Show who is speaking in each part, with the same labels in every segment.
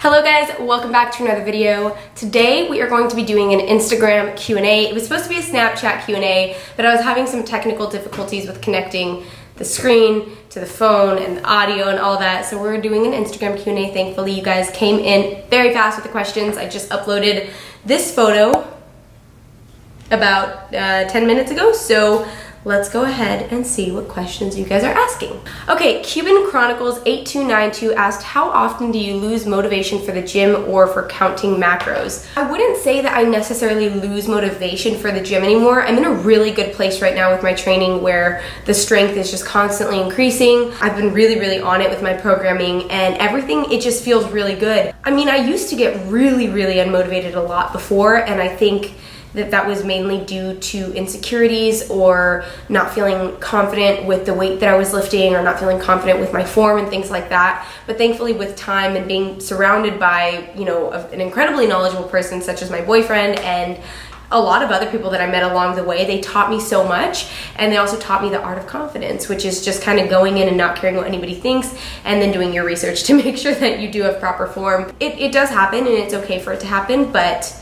Speaker 1: Hello guys, welcome back to another video. Today we are going to be doing an Instagram Q&A. It was supposed to be a Snapchat Q&A, but I was having some technical difficulties with connecting the screen to the phone and the audio and all that, so we're doing an Instagram Q&A. Thankfully you guys came in very fast with the questions. I just uploaded this photo about 10 minutes ago, so let's go ahead and see what questions you guys are asking. Okay, Cuban Chronicles 8292 asked, how often do you lose motivation for the gym or for counting macros? I wouldn't say that I necessarily lose motivation for the gym anymore. I'm in a really good place right now with my training where the strength is just constantly increasing. I've been really on it with my programming and everything. It just feels really good. I mean, I used to get really unmotivated a lot before, and I think that was mainly due to insecurities or not feeling confident with the weight that I was lifting or not feeling confident with my form and things like that. But thankfully with time and being surrounded by, you know, an incredibly knowledgeable person such as my boyfriend and a lot of other people that I met along the way, they taught me so much, and they also taught me the art of confidence, which is just kind of going in and not caring what anybody thinks and then doing your research to make sure that you do have proper form. It does happen and it's okay for it to happen, but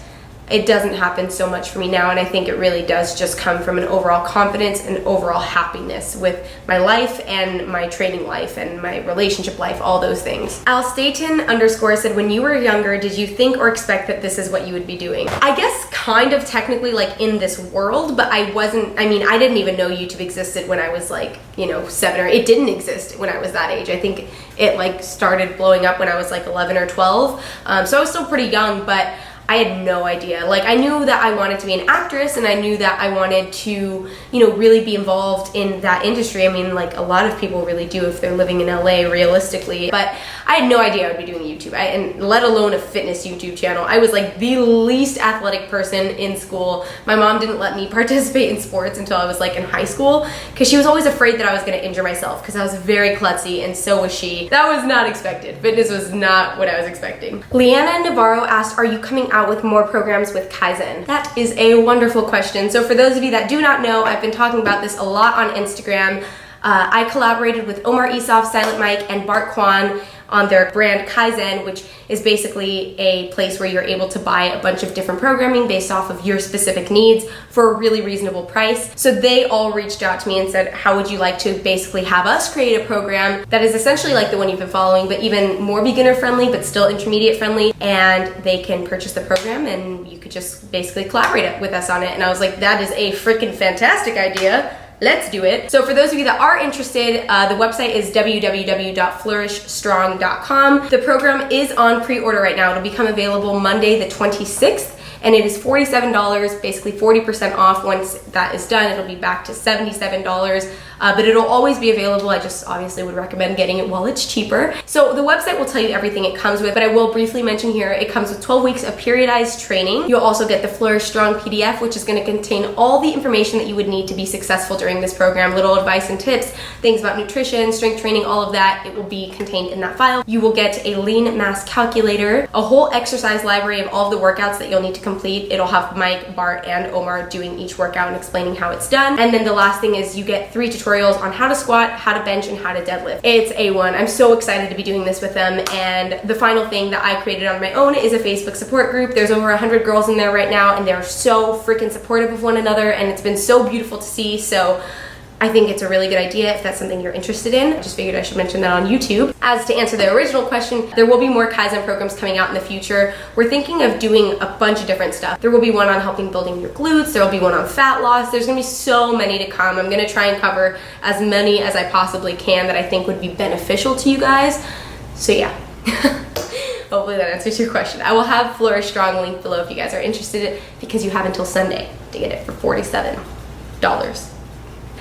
Speaker 1: it doesn't happen so much for me now, and I think it really does just come from an overall confidence and overall happiness with my life and my training life and my relationship life, all those things. Alstaton_ said, when you were younger, did you think or expect that this is what you would be doing? I guess kind of technically like in this world, but I didn't even know YouTube existed when I was like, 7 or it didn't exist when I was that age. I think it like started blowing up when I was like 11 or 12. So I was still pretty young, but I had no idea. Like, I knew that I wanted to be an actress and I knew that I wanted to, really be involved in that industry. I mean, like a lot of people really do if they're living in LA realistically, but I had no idea I would be doing YouTube, and let alone a fitness YouTube channel. I was like the least athletic person in school. My mom didn't let me participate in sports until I was like in high school because she was always afraid that I was gonna injure myself because I was very klutzy, and so was she. That was not expected. Fitness was not what I was expecting. Leanna Navarro asked, are you coming out with more programs with Kaizen? That is a wonderful question. So for those of you that do not know, I've been talking about this a lot on Instagram. I collaborated with Omar Isov, Silent Mike, and Bart Kwan on their brand Kaizen, which is basically a place where you're able to buy a bunch of different programming based off of your specific needs for a really reasonable price. So they all reached out to me and said, how would you like to basically have us create a program that is essentially like the one you've been following, but even more beginner friendly, but still intermediate friendly, and they can purchase the program and you could just basically collaborate with us on it. And I was like, that is a freaking fantastic idea. Let's do it. So for those of you that are interested, the website is www.flourishstrong.com. The program is on pre-order right now. It'll become available Monday the 26th. And it is $47, basically 40% off. Once that is done, it'll be back to $77, but it'll always be available. I just obviously would recommend getting it while it's cheaper. So the website will tell you everything it comes with, but I will briefly mention here, it comes with 12 weeks of periodized training. You'll also get the Flourish Strong PDF, which is gonna contain all the information that you would need to be successful during this program, little advice and tips, things about nutrition, strength training, all of that. It will be contained in that file. You will get a lean mass calculator, a whole exercise library of all of the workouts that you'll need to complete. It'll have Mike, Bart, and Omar doing each workout and explaining how it's done. And then the last thing is you get 3 tutorials on how to squat, how to bench, and how to deadlift. It's A1. I'm so excited to be doing this with them. And the final thing that I created on my own is a Facebook support group. There's over 100 girls in there right now, and they're so freaking supportive of one another, and it's been so beautiful to see. So I think it's a really good idea if that's something you're interested in. I just figured I should mention that on YouTube. As to answer the original question, there will be more Kaizen programs coming out in the future. We're thinking of doing a bunch of different stuff. There will be one on helping building your glutes. There will be one on fat loss. There's gonna be so many to come. I'm gonna try and cover as many as I possibly can that I think would be beneficial to you guys. So yeah. Hopefully that answers your question. I will have Flourish Strong linked below if you guys are interested, because you have until Sunday to get it for $47.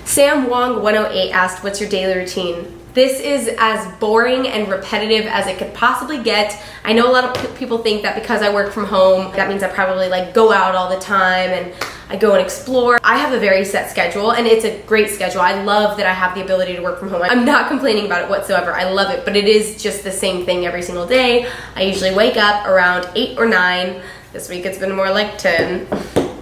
Speaker 1: Sam Wong 108 asked, what's your daily routine? This is as boring and repetitive as it could possibly get. I know a lot of people think that because I work from home, that means I probably like go out all the time and I go and explore. I have a very set schedule, and it's a great schedule. I love that I have the ability to work from home. I'm not complaining about it whatsoever. I love it, but it is just the same thing every single day. I usually wake up around 8 or 9. This week it's been more like 10.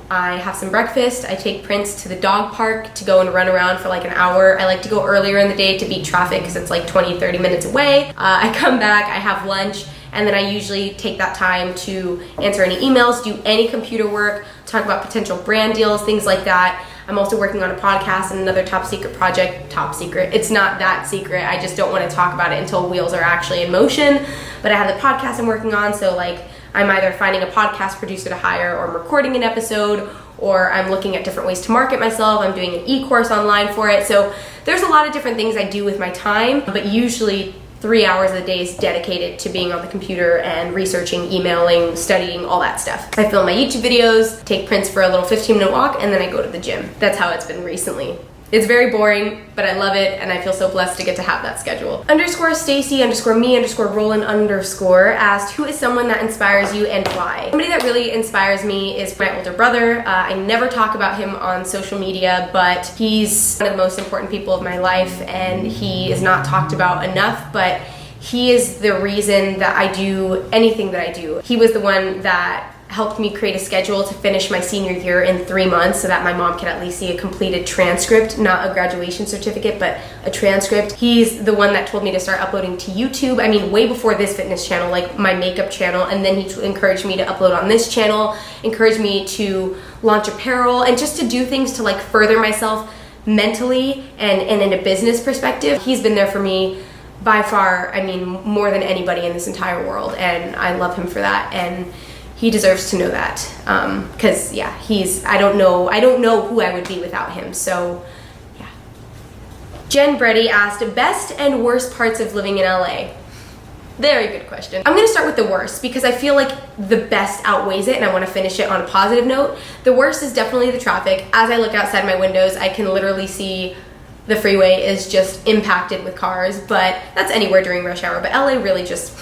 Speaker 1: I have some breakfast. I take Prince to the dog park to go and run around for like an hour. I like to go earlier in the day to beat traffic because it's like 20-30 minutes away. I come back, I have lunch, and then I usually take that time to answer any emails, do any computer work, talk about potential brand deals, things like that. I'm also working on a podcast and another top secret project. Top secret, it's not that secret, I just don't want to talk about it until wheels are actually in motion. But I have the podcast I'm working on, so like I'm either finding a podcast producer to hire, or I'm recording an episode, or I'm looking at different ways to market myself. I'm doing an e-course online for it. So there's a lot of different things I do with my time, but usually 3 hours a day is dedicated to being on the computer and researching, emailing, studying, all that stuff. I film my YouTube videos, take Prince for a little 15-minute walk, and then I go to the gym. That's how it's been recently. It's very boring, but I love it, and I feel so blessed to get to have that schedule. _Stacy_me_Roland_ asked, who is someone that inspires you and why? Somebody that really inspires me is my older brother. I never talk about him on social media, but he's one of the most important people of my life, and he is not talked about enough, but he is the reason that I do anything that I do. He was the one that helped me create a schedule to finish my senior year in 3 months so that my mom could at least see a completed transcript, not a graduation certificate, but a transcript. He's the one that told me to start uploading to YouTube. I mean, way before this fitness channel, like my makeup channel, and then he encouraged me to upload on this channel, encouraged me to launch apparel, and just to do things to like further myself mentally and in a business perspective. He's been there for me by far, I mean, more than anybody in this entire world, and I love him for that. And he deserves to know that, because yeah, I don't know who I would be without him. So yeah. Jen Brady asked, best and worst parts of living in LA. Very good question. I'm gonna start with the worst because I feel like the best outweighs it, and I want to finish it on a positive note. The worst is definitely the traffic. As I look outside my windows, I can literally see the freeway is just impacted with cars, but that's anywhere during rush hour. But LA really just,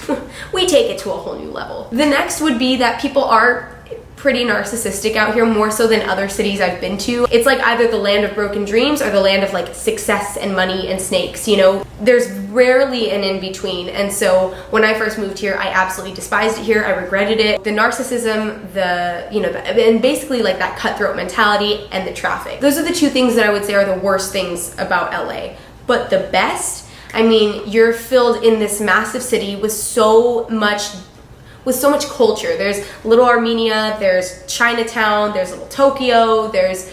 Speaker 1: we take it to a whole new level. The next would be that people are pretty narcissistic out here, more so than other cities I've been to. It's like either the land of broken dreams or the land of like success and money and snakes, you know? There's rarely an in-between. And so when I first moved here, I absolutely despised it here. I regretted it. The narcissism, and basically like that cutthroat mentality and the traffic. Those are the two things that I would say are the worst things about LA. But the best, I mean, you're filled in this massive city with so much culture. There's Little Armenia, there's Chinatown, there's Little Tokyo, there's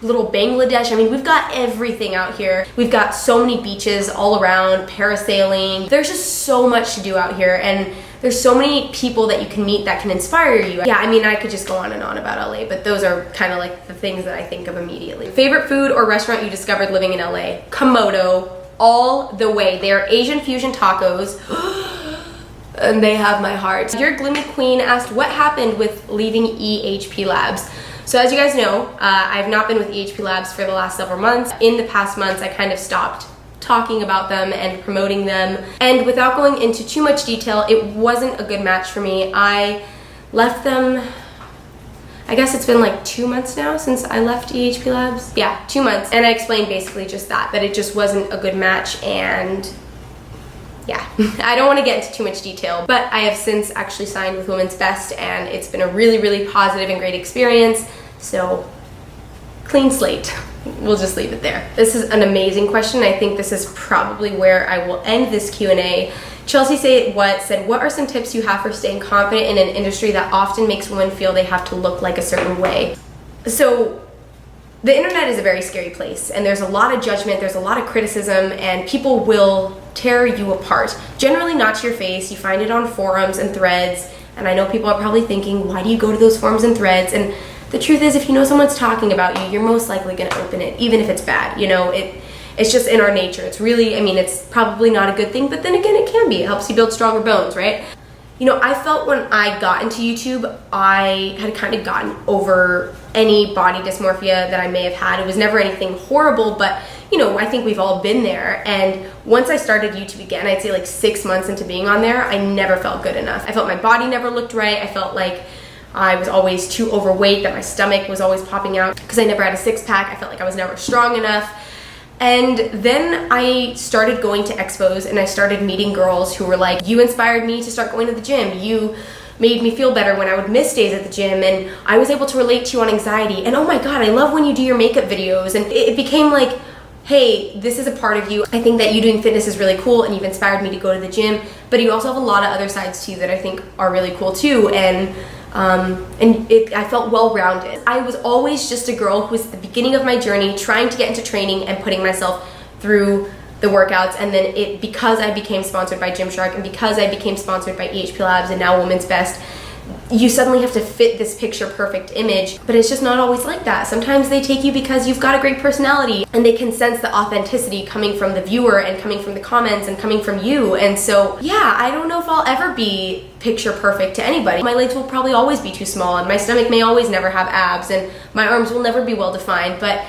Speaker 1: Little Bangladesh. I mean, we've got everything out here. We've got so many beaches all around, parasailing. There's just so much to do out here, and there's so many people that you can meet that can inspire you. Yeah, I mean, I could just go on and on about LA, but those are kind of like the things that I think of immediately. Favorite food or restaurant you discovered living in LA? Komodo, all the way. They are Asian fusion tacos. And they have my heart. Your Gloomy Queen asked, what happened with leaving Ehplabs? So as you guys know, I've not been with Ehplabs for the last several months. In the past months, I kind of stopped talking about them and promoting them. And without going into too much detail, it wasn't a good match for me. I left them, I guess it's been like 2 months now since I left Ehplabs. Yeah, 2 months. And I explained basically just that it just wasn't a good match, and yeah, I don't want to get into too much detail, but I have since actually signed with Women's Best, and it's been a really, really positive and great experience. So, clean slate. We'll just leave it there. This is an amazing question. I think this is probably where I will end this Q&A. Chelsea said, what are some tips you have for staying confident in an industry that often makes women feel they have to look like a certain way? So, the internet is a very scary place, and there's a lot of judgment, there's a lot of criticism, and people will tear you apart. Generally not to your face. You find it on forums and threads, and I know people are probably thinking, why do you go to those forums and threads? And the truth is, if you know someone's talking about you, you're most likely going to open it, even if it's bad. You know, it's just in our nature. It's really, I mean, it's probably not a good thing, but then again, it can be. It helps you build stronger bones, right? You know, I felt when I got into YouTube, I had kind of gotten over any body dysmorphia that I may have had. It was never anything horrible, but you know, I think we've all been there. And once I started YouTube again, I'd say like 6 months into being on there, I never felt good enough. I felt my body never looked right. I felt like I was always too overweight, that my stomach was always popping out because I never had a six-pack. I felt like I was never strong enough. And then I started going to expos, and I started meeting girls who were like, you inspired me to start going to the gym. You made me feel better when I would miss days at the gym, and I was able to relate to you on anxiety. And oh my God, I love when you do your makeup videos. And it became like hey, this is a part of you. I think that you doing fitness is really cool and you've inspired me to go to the gym, but you also have a lot of other sides to you that I think are really cool too. And I felt well-rounded. I was always just a girl who was at the beginning of my journey trying to get into training and putting myself through the workouts, and then because I became sponsored by Gymshark and because I became sponsored by Ehplabs and now Women's Best, you suddenly have to fit this picture perfect image, but it's just not always like that. Sometimes they take you because you've got a great personality and they can sense the authenticity coming from the viewer and coming from the comments and coming from you. And so, yeah, I don't know if I'll ever be picture perfect to anybody. My legs will probably always be too small and my stomach may always never have abs and my arms will never be well defined, but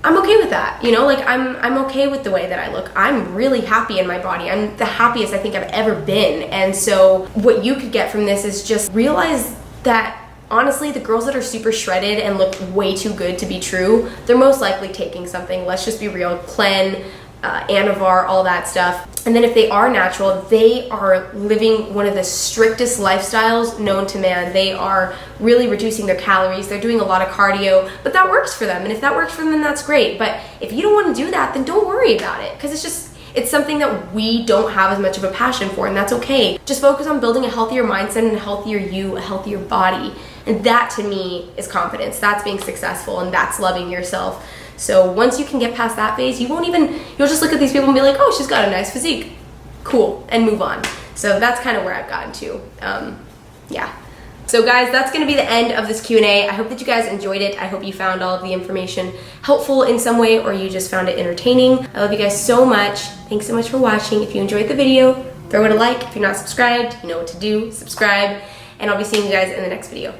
Speaker 1: I'm okay with that, you know, like I'm okay with the way that I look. I'm really happy in my body. I'm the happiest I think I've ever been. And so what you could get from this is just realize that honestly, the girls that are super shredded and look way too good to be true, they're most likely taking something. Let's just be real. Clen, Anavar, all that stuff. And then if they are natural, they are living one of the strictest lifestyles known to man. They are really reducing their calories. They're doing a lot of cardio, but that works for them. And if that works for them, then that's great. But if you don't want to do that, then don't worry about it, because it's something that we don't have as much of a passion for, and that's okay. Just focus on building a healthier mindset and a healthier you, a healthier body. And that to me is confidence. That's being successful and that's loving yourself. So once you can get past that phase, you'll just look at these people and be like, oh, she's got a nice physique. Cool, and move on. So that's kind of where I've gotten to. Yeah. So guys, that's gonna be the end of this Q&A. I hope that you guys enjoyed it. I hope you found all of the information helpful in some way, or you just found it entertaining. I love you guys so much. Thanks so much for watching. If you enjoyed the video, throw it a like. If you're not subscribed, you know what to do, subscribe, and I'll be seeing you guys in the next video.